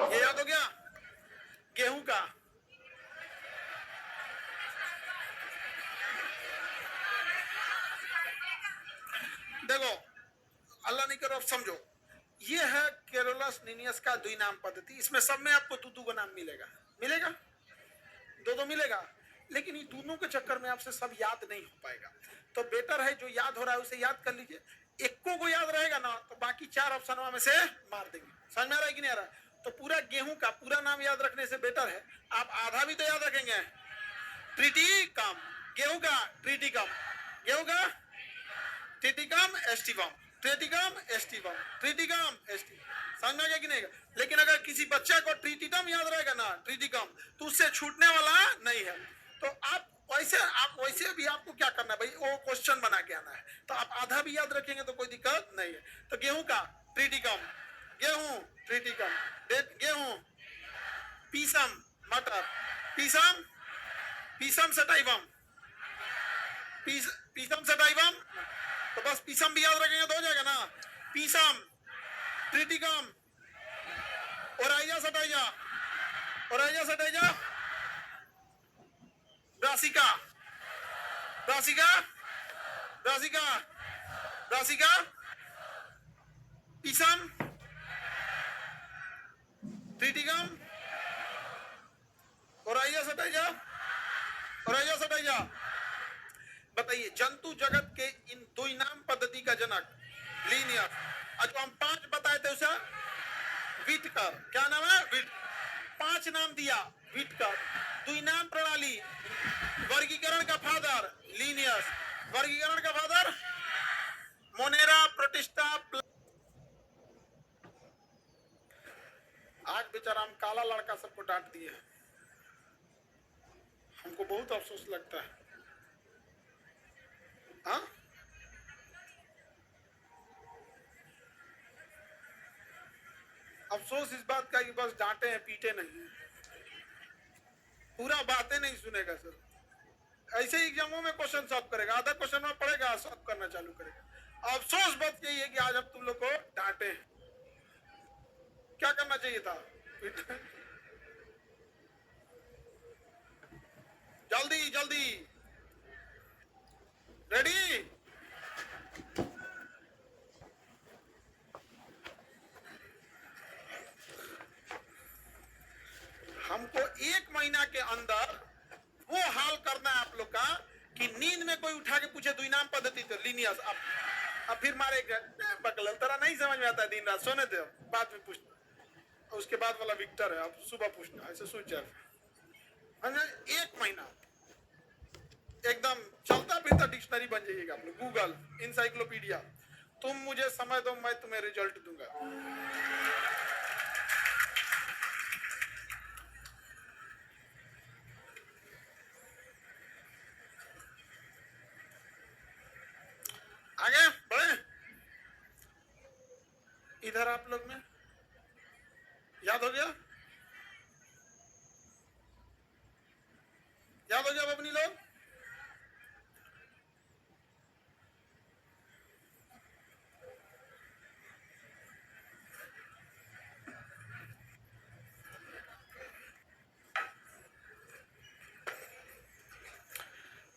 ये याद हो गया? गेहूं का, देखो अल्लाह नहीं करो, अब समझो, ये है केरोलस लीनियस का द्विनाम पद्धति। इसमें सब में आपको दो का नाम मिलेगा, मिलेगा, दो मिलेगा, लेकिन ये दोनों के चक्कर में आपसे सब याद नहीं हो पाएगा। तो बेटर है जो याद हो रहा है उसे याद कर लीजिए। इक्को को याद रहेगा ना तो बाकी 4 ऑप्शनों में से मार देंगे। समझ में आ रहा है कि नहीं आ रहा है? तो पूरा गेहूं का पूरा नाम याद रखने से बेटर है आप आधा भी तो याद रखेंगे। ट्रिटिकम, गेहूं का ट्रिटिकम, गेहूं का Triticum aestivum, Triticum aestivum, Triticum aestivum. समझ में आ गया कि नहीं? लेकिन अगर किसी बच्चे को ट्रिटिकम याद रहेगा ना, ट्रिटिकम, तो उससे छूटने वाला नहीं है। तो आप वैसे भी आपको क्या करना है भाई, वो क्वेश्चन बना के आना है। तो आप आधा भी याद रखेंगे तो कोई दिक्कत नहीं है। तो गेहूं का ट्रिटिकम, गेहूं ट्रिटिकम, गेहूं, पीसम मटर, Pisum, Pisum sativum, Pisum sativum. तो बस पीसम भी याद रखेंगे तो हो जाएगा ना। पीसम, ट्रिटिकम, ओराइजा सटाइजा, ओराइजा सटाइजा, ब्रासिका, ब्रासिका, ब्रासिका, ब्रासिका, पीसम, ट्रिटिगम, ओराइजा सटाइजा, ओराइजा सटाइजा। बताइए जंतु जगत के इन द्विनाम पद्धति का जनक लीनियर, जो हम 5 बताए थे उसे विटकर, क्या नाम है? विट। 5 नाम दिया विटकर। द्विनाम प्रणाली, वर्गीकरण का फादर लीनियस, वर्गीकरण का फादर मोनेरा प्रोटिस्टा। आज बेचारा हम काला लड़का सबको डांट दिए हैं, हमको बहुत अफसोस लगता है। हाँ, अफसोस इस बात का कि बस डांटे हैं, पीटे नहीं, पूरा बातें नहीं सुनेगा सर। ऐसे ही एग्जामों में क्वेश्चन सॉल्व करेगा, आधा क्वेश्चन में पढ़ेगा, सॉल्व करना चालू करेगा। अफसोस बात यही है कि आज हम तुम लोग को डांटे हैं। क्या करना चाहिए था? जल्दी जल्दी, रेडी? हमको 1 महीना के अंदर वो हाल करना है आप लोग का कि नींद में कोई उठा के पूछे द्विनाम पद्धति तो लीनियस, अब फिर मारे बकल तेरा नहीं समझ में आता, दिन रात सोने दे, बाद में पूछना। उसके बाद वाला विक्टर है, अब सुबह पूछना, ऐसे सोच जाए। 1 महीना एकदम चलता फिरता डिक्शनरी बन जाइएगा आप लोग, गूगल इंसाइक्लोपीडिया। तुम मुझे समय दो, मैं तुम्हें रिजल्ट दूंगा। आगे बढ़े। इधर आप लोग में याद हो गया, याद हो गया अपनी लोग?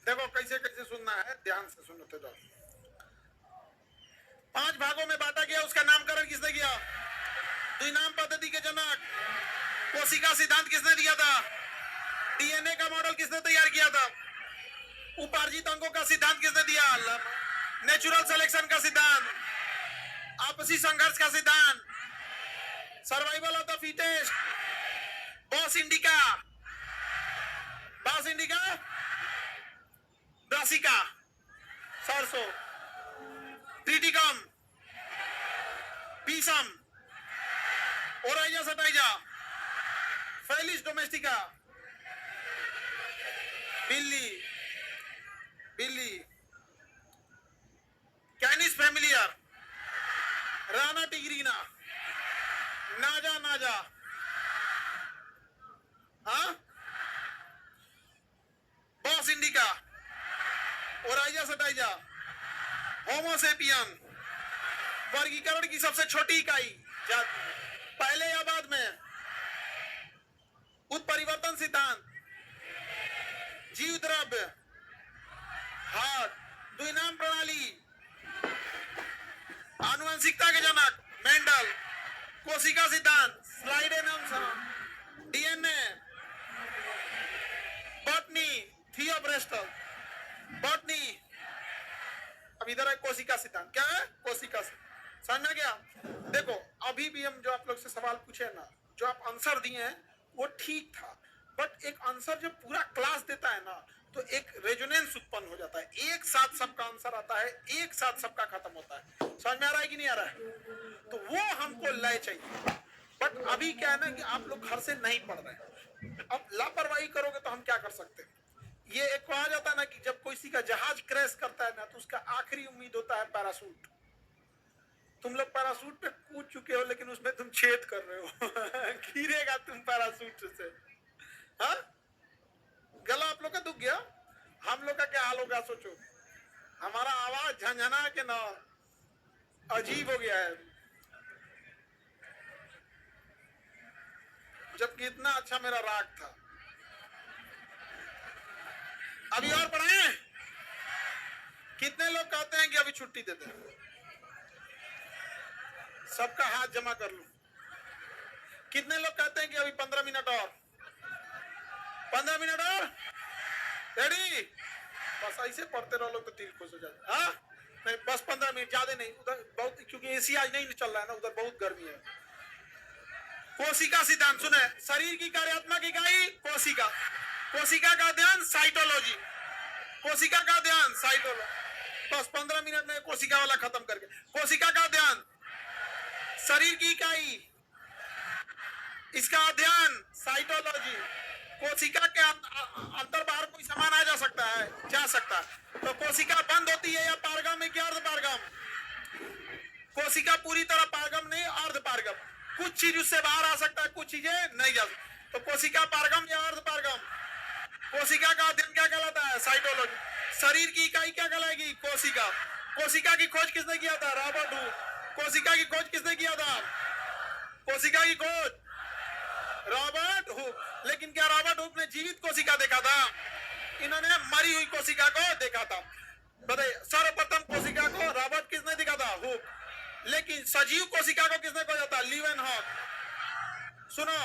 देखो कैसे कैसे सुनना है, ध्यान से सुनते जाओ। 5 भागों में बांटा गया, उसका नामकरण किसने किया? द्विनाम पद्धति के जनक। कोशिका सिद्धांत किसने दिया था? डीएनए का मॉडल किसने तैयार किया था? उपार्जित अंगों का सिद्धांत किसने दिया? नेचुरल सिलेक्शन का सिद्धांत, आपसी संघर्ष का सिद्धांत, सर्वाइवल ऑफ द फिटेस्ट, बॉस इंडिका, बॉस इंडिका, ब्रासिका, सरसों, ट्रिटिकम, पीसम, ओराइजा सटाइजा, फेलिस डोमेस्टिका, बिल्ली, बिल्ली, कैनिस फैमिलियर, राना टिग्रीना, नाजा नाजा, हाँ, बॉस इंडिका, ओराइजा सटाइजा, होमोसेपियन। वर्गीकरण की सबसे छोटी इकाई पहले या बाद में? उत्परिवर्तन सिद्धांत, जीव द्रव्य, हार्ट, द्विनाम प्रणाली, आनुवंशिकता के जनक मेंडल, कोशिका सिद्धांत, स्लाइडेनम, डीएनए, बॉटनी, थियोब्रेस्टल, बॉटनी। अब इधर है कोशिका सिद्धांत। क्या है? कोशिका सिद्धांत। समझ में गया? देखो अभी भी हम जो आप लोग से सवाल पूछे ना, जो आप आंसर दिए हैं वो ठीक था, बट एक आंसर जब पूरा क्लास देता है ना तो एक रेजोनेंस उत्पन्न हो जाता है, एक साथ सबका आंसर आता है, एक साथ सबका खत्म होता है। समझ में आ रहा है कि नहीं आ रहा है? तो वो हमको लय चाहिए, बट अभी क्या है ना कि आप लोग घर से नहीं पढ़ रहे हैं। अब लापरवाही करोगे तो हम क्या कर सकते हैं? ये एक कहा जाता है ना कि जब किसी का जहाज क्रैश करता है ना तो उसका आखिरी उम्मीद होता है पैराशूट। तुम लोग पैराशूट पे कूद चुके हो लेकिन उसमें तुम छेद कर रहे हो गिरेगा तुम पैराशूट से। हाँ, गला आप लोग का दुख गया, हम लोग का क्या हाल होगा सोचो। हमारा आवाज झंझना के ना अजीब हो गया है। जबकि इतना अच्छा मेरा राग था। अभी और पढ़ाएं? कितने लोग कहते हैं कि अभी छुट्टी दे दें? सबका हाथ जमा कर लूं। कितने लोग कहते हैं कि अभी 15 मिनट और? 15 मिनट और? रेडी? बस ऐसे पढ़ते रहो लोग तो दिल खुश हो जाए। हाँ नहीं, बस 15 मिनट, ज्यादा नहीं। उधर बहुत, क्योंकि एसी आज नहीं चल रहा है ना, उधर बहुत गर्मी है। कोशिका सिद्धांत सुने। शरीर की कार्यात्मक इकाई कोशिका। कोशिका का अध्ययन साइटोलॉजी। कोशिका का अध्ययन साइटोलॉजी। बस 15 मिनट में कोशिका वाला खत्म करके। कोशिका का अध्ययन, शरीर की इकाई, इसका अध्ययन साइटोलॉजी। कोशिका के अंदर बाहर कोई सामान आ जा सकता है, जा सकता है। तो कोशिका बंद होती है या पारगम है कि अर्ध पारगम? कोशिका पूरी तरह पारगम नहीं, अर्ध पारगम। कुछ चीज उससे बाहर आ सकता है, कुछ चीजें नहीं जा सकती। तो कोशिका पारगम या अर्ध पारगम? कोशिका का अध्ययन क्या कहलाता है? साइटोलॉजी। शरीर की इकाई क्या कहलाएगी? कोशिका। कोशिका की खोज किसने किया था? Robert Hooke. कोशिका की खोज किसने किया था? कोशिका की खोज रॉबर्ट हुक। लेकिन क्या रॉबर्ट हुक ने जीवित कोशिका देखा था? इन्होंने मरी हुई कोशिका को देखा था। बताइए, सर्वप्रथम कोशिका को रॉबर्ट किसने देखा था? हुक। लेकिन सजीव कोशिका को किसने खोजा था? लीवेनहॉक। सुनो,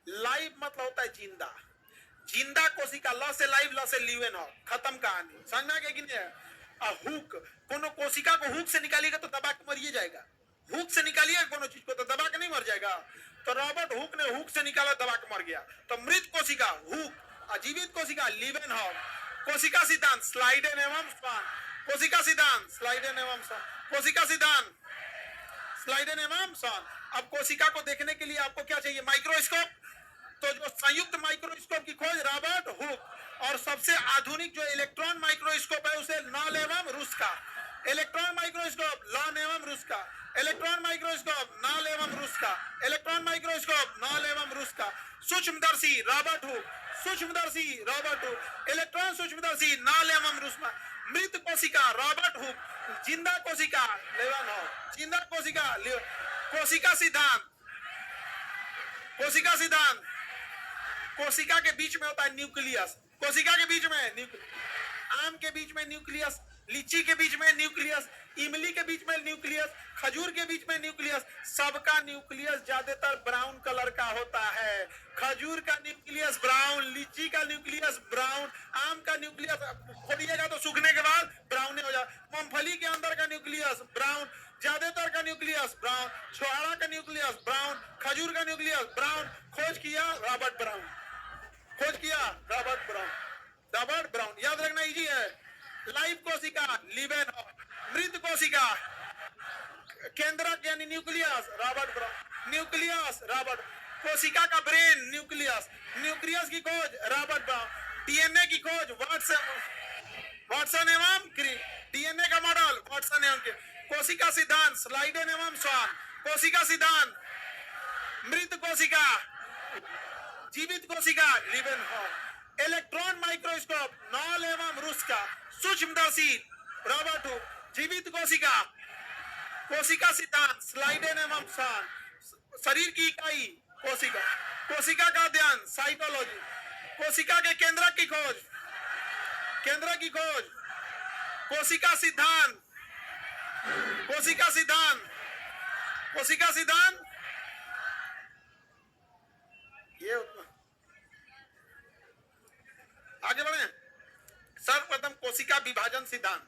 लाइव मतलब होता है जिंदा। जिंदा कोशिका, ल से लाइव, ल से लीवेनहॉक। खत्म कहानी। समझ में आ गया कि नहीं? हुक, कोनो कोशिका को हुक से निकालिएगा तो दबा के मरिए जाएगा। हुक से निकालिए कोनो चीज को तो दबा के नहीं मर जाएगा। तो रॉबर्ट हुक ने हुक से निकाला, दबा के मर गया। तो मृत कोशिका हुक, अजीवित कोशिका लीवेनहॉक। कोशिका सिद्धांत स्लाइडेन एवं स्वान। कोशिका सिद्धांत स्लाइडेन एवं स्वान। कोशिका सिद्धांत स्लाइडेन एवं स्वान। अब कोशिका को देखने के लिए आपको क्या चाहिए? माइक्रोस्कोप। तो जो संयुक्त माइक्रोस्कोप की खोज रॉबर्ट हुक, और सबसे आधुनिक जो इलेक्ट्रॉन माइक्रोस्कोप है उसे नॉल एवं रूस का। इलेक्ट्रॉन माइक्रोस्कोप लॉन एवं रूस का। इलेक्ट्रॉन माइक्रोस्कोप नॉल एवं रूस का। इलेक्ट्रॉन माइक्रोस्कोप नॉल एवं रूस का। सूक्ष्मदर्शी रॉबर्ट हुक। सूक्ष्मदर्शी रॉबर्ट हुक। इलेक्ट्रॉन सूक्ष्मदर्शी नॉल एवं रूस का। मृत कोशिका रॉबर्ट हुक। जिंदा कोशिका लीवेनहॉक। जिंदा कोशिका कोशिका सिद्धांत। कोशिका सिद्धांत, कोशिका के बीच में होता है न्यूक्लियस। कोशिका के बीच में न्यूक्लियस। आम के बीच में न्यूक्लियस, लीची के बीच में न्यूक्लियस, इमली के बीच में न्यूक्लियस, खजूर के बीच में न्यूक्लियस। सबका न्यूक्लियस ज्यादातर ब्राउन कलर का होता है। खजूर का न्यूक्लियस ब्राउन, लीची का न्यूक्लियस ब्राउन, आम का न्यूक्लियस खोलिएगा तो सूखने के बाद ब्राउन हो जाए। मूंगफली के अंदर का न्यूक्लियस ब्राउन, ज्यादातर का न्यूक्लियस ब्राउन, छोहाड़ा का न्यूक्लियस ब्राउन, खजूर का न्यूक्लियस ब्राउन। खोज किया रॉबर्ट ब्राउन। खोज किया रॉबर्ट ब्राउन। रॉबर्ट ब्राउन याद रखना इजी है। लाइव कोशिका लीवेनहॉक। मृत कोशिका केंद्रक यानी nucleus Robert brown. Nucleus Robert. कोशिका का ब्रेन न्यूक्लियस। न्यूक्लियस की खोज रॉबर्ट ब्राउन। डीएनए की खोज वाटसन एवं क्री। डीएनए का मॉडल वाटसन एवं क्री। कोशिका सिद्धांत स्लाइडेन एवं स्वान। कोशिका सिद्धांत मृत कोशिका, जीवित कोशिका लीवेनहॉक। इलेक्ट्रॉन माइक्रोस्कोप नॉल एवं रूस का। सूक्ष्मदर्शी रॉबर्ट हुक। जीवित कोशिका, कोशिका सिद्धांत स्लाइडेन एवं स्वान। शरीर की इकाई कोशिका। कोशिका का अध्ययन साइटोलॉजी। कोशिका के केंद्रक की खोज, केंद्र की खोज कोशिका सिद्धांत। कोशिका सिद्धांत, कोशिका सिद्धांत ये आगे बढ़े। सर्वप्रथम कोशिका विभाजन सिद्धांत।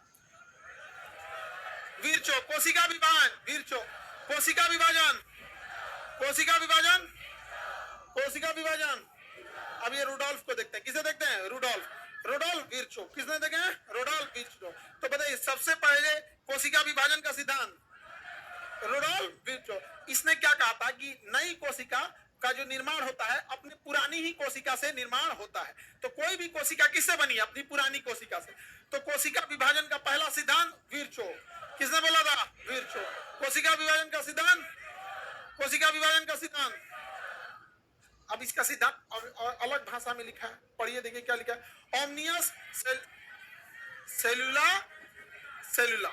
वीरचो कोशिका विभाजन, वीरचो कोशिका विभाजन, कोशिका विभाजन, कोशिका विभाजन। अब ये रुडोल्फ को देखते हैं। किसे देखते हैं? रुडोल्फ। रुडोल्फ वीरचो। किसने देखे हैं? रुडोल्फ वीरचो। तो बताइए सबसे पहले कोशिका विभाजन का सिद्धांत रुडोल्फ वीरचो। इसने क्या कहा था कि नई कोशिका का जो निर्माण होता है अपनी पुरानी ही कोशिका से निर्माण होता है। तो कोई भी कोशिका किससे बनी है? अपनी पुरानी कोशिका से। तो कोशिका विभाजन का पहला सिद्धांत वीरचो। किसने बोला था? वीरचो। कोशिका विभाजन का सिद्धांत, कोशिका विभाजन का सिद्धांत। अब इसका सिद्धांत और अलग भाषा में लिखा है, पढ़िए देखिए क्या लिखा है। ओमनियस सेलुला सेलुला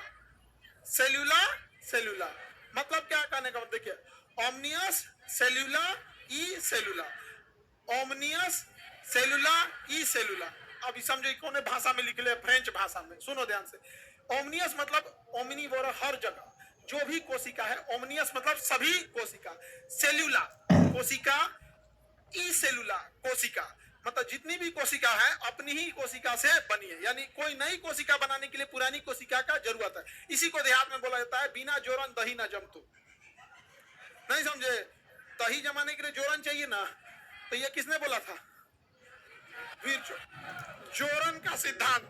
सेलुला सेलुला मतलब क्या कहने का? देखिए ओमनियस सेलुला ई सेलुला, ओमनियस सेलुला ई सेलुला। अब समझो कौन भाषा में लिख ले, फ्रेंच भाषा में। सुनो ध्यान से, ओमनियस मतलब ओमनीवोर, हर जगह जो भी कोशिका है। ओमनियस मतलब सभी कोशिका, सेलुला कोशिका, ई सेलुला कोशिका मतलब जितनी भी कोशिका है अपनी ही कोशिका से बनी है, यानी कोई नई कोशिका बनाने के लिए पुरानी कोशिका का जरूरत है। इसी को देहात में बोला जाता है बिना जोरन दही ना जमतु। नहीं समझे? दही जमाने के लिए जोरन चाहिए ना, तो ये किसने बोला था? वीरचो। जोरन का सिद्धांत,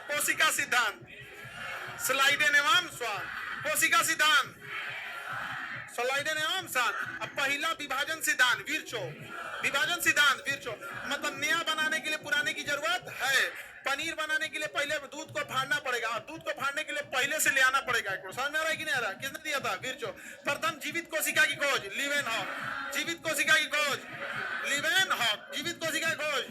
कोशिका सिद्धांत, स्लाइडेन एवं स्वान, कोशिका सिद्धांत, स्लाइडेन एवं स्वान। अब पहला विभाजन सिद्धांत वीरचो, विभाजन सिद्धांत वीरचो मतलब नया बनाने के लिए पुराने की जरूरत है। पनीर बनाने के लिए पहले दूध को फाड़ना पड़ेगा, और दूध को फाड़ने के लिए पहले से ले आना पड़ेगा। समझ में आ रहा है कि नहीं आ रहा? किसने दिया था? वीरचो। प्रथम जीवित कोशिका की खोज लीवेनहॉक, जीवित कोशिका की खोज लीवेनहॉक, जीवित कोशिका की खोज।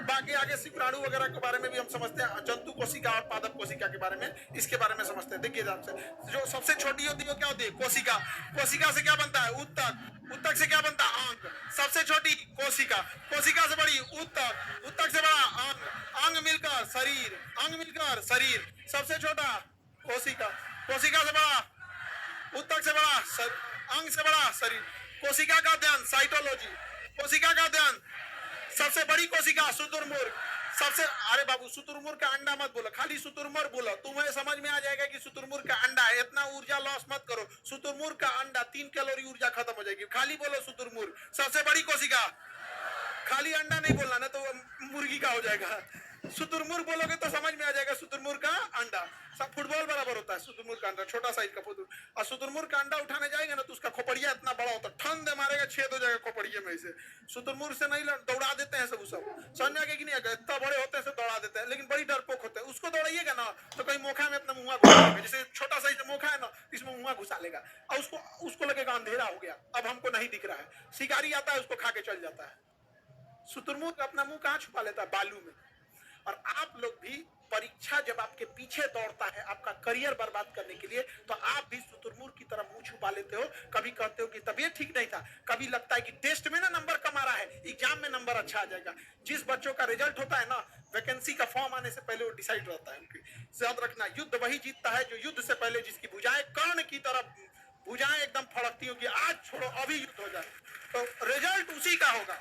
बाकी आगे शुक्राणु वगैरह के बारे में भी हम समझते हैं, जंतु कोशिका और पादप कोशिका के बारे में, इसके बारे में समझते हैं। देखिए ध्यान से, जो सबसे छोटी होती है वो क्या होती है? कोशिका। कोशिका से क्या बनता है? उत्तक। उत्तक से क्या बनता है? अंग। सबसे छोटी कोशिका, कोशिका से बड़ी उत्तक, उत्तक से बड़ा अंग, अंग मिलकर शरीर, अंग मिलकर शरीर। सबसे छोटा कोशिका, कोशिका से बड़ा, उत्तक से बड़ा, अंग से बड़ा शरीर। कोशिका का अध्ययन साइटोलॉजी, कोशिका का अध्ययन। सबसे बड़ी कोशिका शुतुरमुर्ग, सबसे, अरे बाबू शुतुरमुर्ग का अंडा मत बोलो, खाली शुतुरमुर्ग बोलो, तुम्हें समझ में आ जाएगा कि शुतुरमुर्ग का अंडा है। इतना ऊर्जा लॉस मत करो। शुतुरमुर्ग का अंडा 3 कैलोरी ऊर्जा खत्म हो जाएगी, खाली बोलो शुतुरमुर्ग। सबसे बड़ी कोशिका, खाली अंडा नहीं बोलना, ना तो मुर्गी का हो जाएगा। शुतुरमुर्ग बोलोगे तो समझ में आ जाएगा शुतुरमुर्ग का अंडा। सब फुटबॉल बराबर होता है शुतुरमुर्ग का अंडा, छोटा साइज का फुटबॉल। और शुतुरमुर्ग का अंडा उठाने जाएगा ना तो उसका खोपड़िया इतना बड़ा होता है, ठन दे मारेगा, छेद हो जाएगा खोपड़िए में से। शुतुरमुर्ग से नहीं दौड़ा देते हैं सब, समझ में आ गया कि नहीं आ गया? इतना बड़े होते हैं दौड़ा देते हैं, लेकिन बड़ी डरपोक होते हैं। उसको दौड़ाइएगा ना तो कहीं मोखा में अपना मुंह घुसा लेगा, जैसे छोटा साइज मोखा है ना, इसमें मुंह घुसा लेगा, और उसको लगेगा अंधेरा हो गया, अब हमको नहीं दिख रहा है। शिकारी आता है उसको खा के चल जाता है। शुतुरमुर्ग अपना मुंह कहाँ छुपा लेता है? बालू में। और आप लोग भी परीक्षा जब आपके पीछे दौड़ता है आपका करियर बर्बाद करने के लिए, तो आप भी शुतुरमुर्ग की तरह मुंह छुपा लेते हो। कभी कहते हो कि तबीयत ठीक नहीं था, कभी लगता है कि टेस्ट में ना नंबर कम आ रहा है, एग्जाम में नंबर अच्छा आ जाएगा। जिस बच्चों का रिजल्ट होता है ना, वैकेंसी का फॉर्म आने से पहले वो डिसाइड रहता है उनकी। याद रखना, युद्ध वही जीतता है जो युद्ध से पहले जिसकी भुजाएं कर्ण की तरफ, भुजाएं एकदम फड़कती हो कि आज छोड़ो अभी युद्ध हो जाए। तो रिजल्ट उसी का होगा,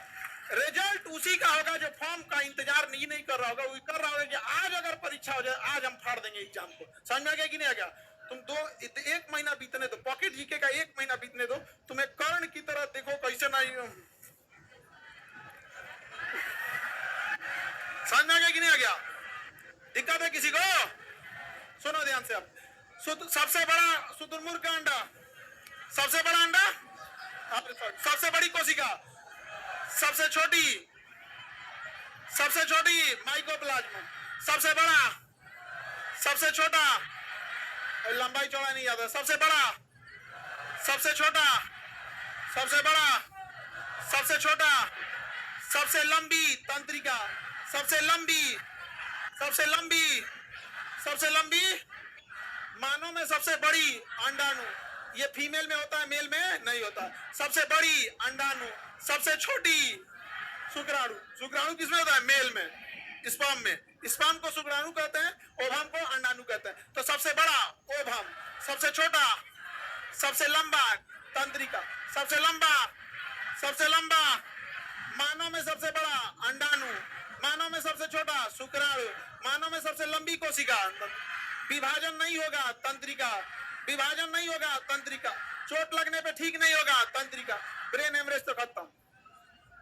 रिजल्ट उसी का होगा जो फॉर्म का इंतजार नहीं कर रहा होगा। वो कर रहा होगा कि आज अगर परीक्षा हो जाए, आज हम फाड़ देंगे एग्जाम को। समझ में आ गया कि नहीं आ गया? तुम 1 महीना बीतने दो, पॉकेट जीके का 1 महीना बीतने दो, तुम्हें कर्ण की तरह देखो कैसे नहीं। समझ में आ गया कि नहीं आ गया? दिक्कत है किसी को? सुनो ध्यान से। अब सबसे बड़ा शुतुरमुर्ग का अंडा, सबसे बड़ा अंडा, सबसे बड़ी कोशिका, सबसे छोटी माइकोप्लाज्मा, सबसे बड़ा, सबसे छोटा, लंबाई चौड़ा नहीं याद है, सबसे बड़ा, सबसे छोटा, सबसे बड़ा, सबसे छोटा, सबसे लंबी तंत्रिका, सबसे लंबी, सबसे लंबी, सबसे लंबी, मानव में सबसे बड़ी अंडाणु। ये फीमेल में होता है, मेल में नहीं होता। सबसे बड़ी अंडाणु, सबसे छोटी शुक्राणु। शुक्राणु किसमें होता है? मेल में, स्पर्म में। स्पर्म को शुक्राणु कहते हैं, ओवम को अंडाणु कहते हैं। तो सबसे बड़ा ओवम, सबसे छोटा, सबसे लंबा तंत्रिका, सबसे लंबा, सबसे लंबा, मानव में सबसे बड़ा अंडाणु, मानव में सबसे छोटा शुक्राणु, मानव में सबसे लंबी कोशिका। विभाजन नहीं होगा तंत्रिका, विभाजन नहीं होगा तंत्रिका, चोट लगने पे ठीक नहीं होगा तंत्रिका। ब्रेन हेमरेज तो खत्म,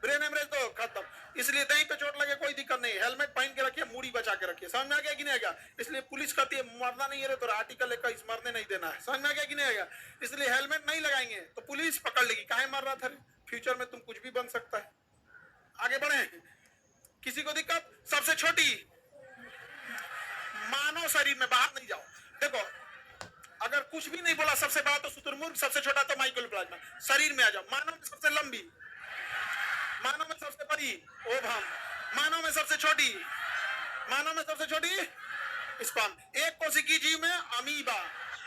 ब्रेन हेमरेज तो खत्म। इसलिए दही पे चोट लगे कोई दिक्कत नहीं, हेलमेट पहन के रखिए, मूड़ी बचा के रखिए। समझ में आ गया कि नहीं आ गया? इसलिए पुलिस कहती है मरना नहीं है तो आर्टिकल 21 मरने नहीं देना है। समझ में आ गया कि नहीं आ गया? इसलिए हेलमेट नहीं लगाएंगे तो पुलिस पकड़ लेगी, काहे मर रहा था। फ्यूचर में तुम कुछ भी बन सकता है। आगे बढ़े, किसी को दिक्कत? सबसे छोटी मानव शरीर में, बाहर नहीं जाओ। देखो अगर कुछ भी नहीं बोला, सबसे बड़ा तो शुतुरमुर्ग, सबसे छोटा तो माइकोप्लाज्मा। शरीर में आ जाओ। मानव में सबसे लंबी, मानव में सबसे बड़ी ओवम, मानव में सबसे छोटी, मानव में सबसे छोटी स्पर्म। एक कोशिकीय जीव में amoeba,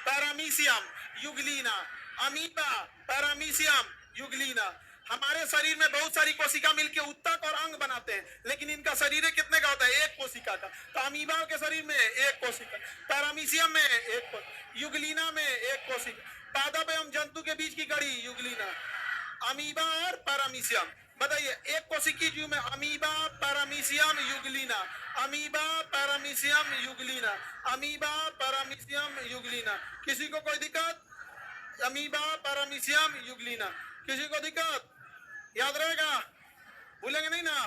paramecium, euglena, amoeba, paramecium, Euglena. हमारे शरीर में बहुत सारी कोशिका मिलकर उत्तक और अंग बनाते हैं, लेकिन इनका शरीर कितने का होता है? एक कोशिका का। तो अमीबा के शरीर में एक कोशिका, पैरामीशियम में एक, यूग्लिना में एक कोशिका। पादप एवं जंतु के बीच की कड़ी यूग्लिना, अमीबा और पैरामीशियम। बताइए, एक कोशिकीय जीव में amoeba, paramecium, Euglena, amoeba, paramecium, Euglena, amoeba, paramecium, Euglena. किसी को कोई दिक्कत? Amoeba, paramecium, Euglena. किसी को दिक्कत? याद रहेगा, भूलेंगे नहीं ना।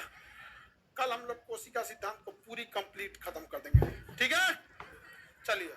कल हम लोग कोशिका सिद्धांत को पूरी कंप्लीट खत्म कर देंगे, ठीक है? चलिए।